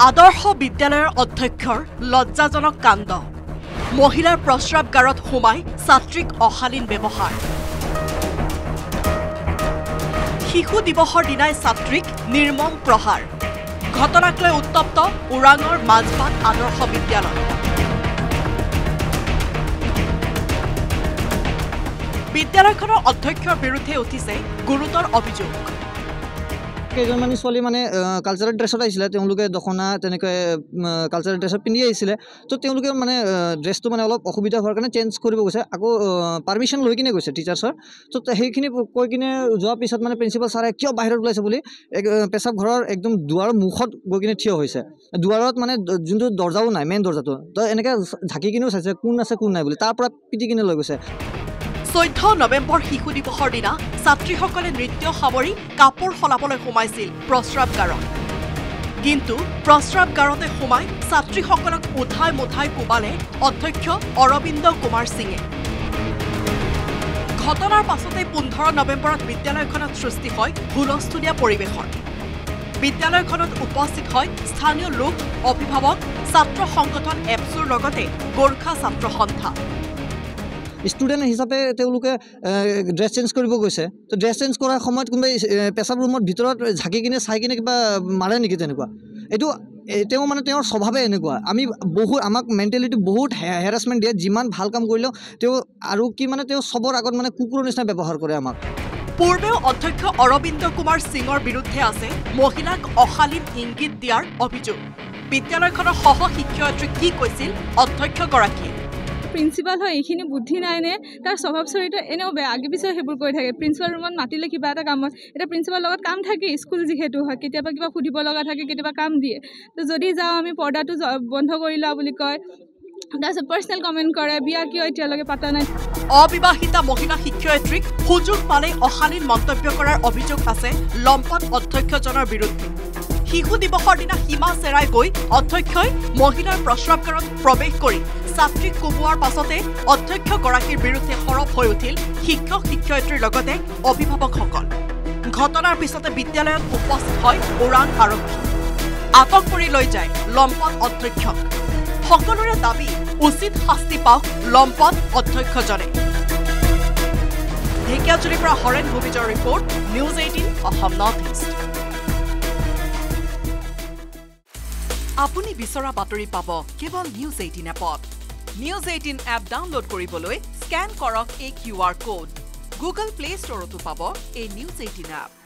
আদৰ্শ বিদ্যালয়ৰ অধ্যক্ষৰ লজ্জাজনক কাণ্ড মহিলাৰ প্ৰস্ৰাৱগাৰত সোমাই ছাত্ৰীক অশালীন ব্যৱহাৰ শিশু দিৱসৰ দিনাই ছাত্ৰীক নিৰ্মম প্ৰহাৰ ঘটনাক লৈ উত্তপ্ত ওৰাঙৰ মাজবাট আদৰ্শ বিদ্যালয় বিদ্যালয়খনৰ অধ্যক্ষৰ বিৰুদ্ধে উঠিছে গুৰুতৰ অভিযোগ কেইজনমানি ছোৱালী মানে কালচাৰেল ড্ৰেছত আহিছিলে তেওঁলোকে দখনা তেনেকৈ কালচাৰেল ড্ৰেছত পিন্ধি আহিছিলে তো তেওঁলোকে মানে ড্ৰেছটো মানে অলপ অসুবিধা হোৱাৰ কাৰণে চেঞ্জ কৰিব গৈছে আকৌ পাৰ্মিশ্যন লৈ কিনে গৈছে টিচাৰ্ছৰ তো সেইখিনি কৈ কিনে যোৱাৰ পিছত মানে প্ৰিন্সিপাল ছাৰে কিয় বাহিৰত ওলাইছে বুলি পেচাব ঘৰৰ একদম দুৱাৰৰ মুখত গৈ কিনে থিয় হৈছে দুৱাৰত মানে যোনটো দৰ্জাও নাই মেইন দৰ্জাটো তো এনেকৈ ঢাকি কিনেও চাইছে কোন আছে কোন নাই বুলি তাৰ পৰা পিটি কিনে লৈ গৈছে 14 নৱেম্বৰ শিশু দিৱসৰ দিনা ছাত্ৰীসকলে নৃত্য সামৰি কাপোৰ সলাবলৈ সোমাইছিল প্ৰস্ৰাৱগাৰত কিন্তু প্ৰস্ৰাৱগাৰতে সোমাই ছাত্ৰীসকলক উঠাই মুঠাই কোবালে অধ্যক্ষ অৰবিন্দ কুমাৰ সিঙে ঘটনাৰ পাছতে 15 নৱেম্বৰত বিদ্যালয়খনত সৃষ্টি হয় হুলস্থুলীয়া পৰিৱেশৰ বিদ্যালয়খনত উপস্থিত হয় স্থানীয় লোক অভিভাৱক ছাত্ৰ সংগঠন এপছুৰ লগতে গোৰ্খা ছাত্ৰ সন্থা ষ্টুডেণ্ট হিচাপে তেওঁলোকে ড্ৰেছ চেঞ্জ কৰিব গৈছে তো ড্ৰেছ চেঞ্জ কৰাৰ সময়ত কোনোবাই পেচাব ৰুমৰ ভিতৰত ঝাঁকি কিনে চাই কিনে কিবা মাৰে নেকি তেনেকুৱা এইটো তেওঁ মানে তেওঁৰ স্বভাৱে এনেকুৱা আমি বহুত আমাক মেণ্টেলিটি বহুত হেৰাছমেণ্ট দিয়ে যিমান ভাল কাম কৰিলেও তেওঁ আৰু কি মানে তেওঁ চবৰ আগত মানে কুকুৰৰ নিচিনা ব্যৱহাৰ কৰে আমাক পূৰ্বেও অধ্যক্ষ অৰবিন্দ কুমাৰ সিঙৰ বিৰুদ্ধে আছে মহিলাক অশালীন ইংগিত দিয়াৰ অভিযোগ বিদ্যালয়খনৰ সহ শিক্ষয়িত্ৰীক কি কৈছিল অধ্যক্ষগৰাকীয়ে প্ৰিন্সিপাল হয় এইখিনি বুদ্ধি নাই নে তাৰ স্বভাৱ চৰিত্ৰ এনেও বেয়া আগে পিছে সেইবোৰ কৰি থাকে প্ৰিন্সিপাল ৰুমত মাতিলে কিবা এটা কামত এটা প্ৰিন্সিপাল লগত কাম থাকে স্কুল যিহেতু হয় কেতিয়াবা কিবা সুধিব লগা থাকে কেতিয়াবা কাম দিয়ে তো যদি যাওঁ আমি পৰ্দাটো বন্ধ কৰি লোৱা বুলি কয় তাৰপিছত পাৰ্চনেল কমেণ্ট কৰে বিয়া কিয় এতিয়ালৈকে পাতা নাই অবিবাহিতা মহিলা শিক্ষয়িত্ৰীক সুযোগ পালে অশালীন মন্তব্য কৰাৰ অভিযোগ আছে লম্পট অধ্যক্ষজনৰ বিৰুদ্ধে শিশু দিৱসৰ দিনা সীমা চেৰাই গৈ অধ্যক্ষই মহিলাৰ প্ৰস্ৰাৱগাৰত প্ৰৱেশ কৰি ছাত্ৰীক কোবোৱাৰ পাছতে অধ্যক্ষগৰাকীৰ বিৰুদ্ধে সৰব হৈ উঠিল শিক্ষক শিক্ষয়িত্ৰীৰ লগতে অভিভাৱকসকল ঘটনাৰ পিছতে বিদ্যালয়ত উপস্থিত হয় ওৰাং আৰক্ষী আটক কৰি লৈ যায় লম্পট অধ্যক্ষক সকলোৰে দাবী উচিত শাস্তি পাওক লম্পট অধ্যক্ষজনে ঢেকিয়াজুলিৰ পৰা হৰেণ ভূমিজৰ report news 18 Assam North East আপুনি বিচৰা বাতৰি পাব কেৱল নিউজ 18 এপত নিউজ 18 এপ ডাউনলোড কৰিবলৈ স্ক্যান কৰক এই QR কোড গুগল প্লে ষ্টৰতো পাব এই নিউজ 18 এপ